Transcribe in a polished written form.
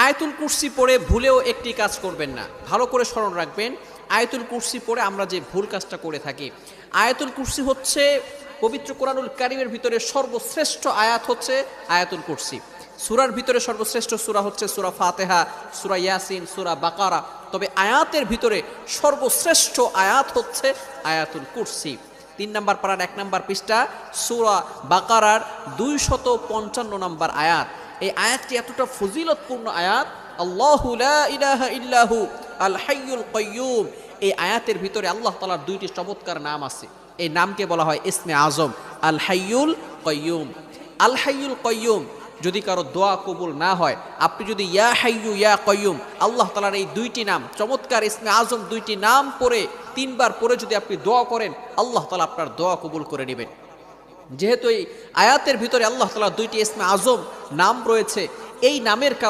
আয়াতুল কুরসি পড়ে ভুলেও একটি কাজ করবেন না, ভালো করে স্মরণ রাখবেন। আয়াতুল কুরসি পড়ে আমরা যে ভুল কাজটা করে থাকি, আয়াতুল কুরসি হচ্ছে পবিত্র কোরআনুল কারীমের ভিতরে সর্বশ্রেষ্ঠ আয়াত হচ্ছে আয়াতুল কুরসি। সূরার ভিতরে সর্বশ্রেষ্ঠ সূরা হচ্ছে সূরা ফাতিহা, সূরা ইয়াসিন, সূরা বাকারা, তবে আয়াতের ভিতরে সর্বশ্রেষ্ঠ আয়াত হচ্ছে আয়াতুল কুরসি। 3 নম্বর পারার 1 নম্বর পৃষ্ঠা সূরা বাকারার 255 নম্বর আয়াত। এই আয়াতটি এতটা ফজিলতপূর্ণ আয়াত, আল্লাহু লা ইলাহা ইল্লাহু আল হাইয়ুল কাইয়্যুম। এই আয়াতের ভিতরে আল্লাহ তাআলার 2টি চমৎকার নাম আছে। এই নামকে বলা হয় ইসমে আজম, আল হাইয়ুল কাইয়্যুম। আল হাইয়ুল কাইয়্যুম যদি কারো দোয়া কবুল না হয়, আপনি যদি ইয়া হাইয়ু ইয়া কাইয়্যুম আল্লাহ তাআলার এই 2টি নাম চমৎকার ইসমে আজম 2টি নাম পড়ে 3 বার পড়ে যদি আপনি দোয়া করেন, আল্লাহ তাআলা আপনার দোয়া কবুল করে নেবেন। যেহেতু এই আয়াতের ভিতরে আল্লাহ তাআলা 2টি ইসমে আজম নাম রয়েছে, এই নামের কারণে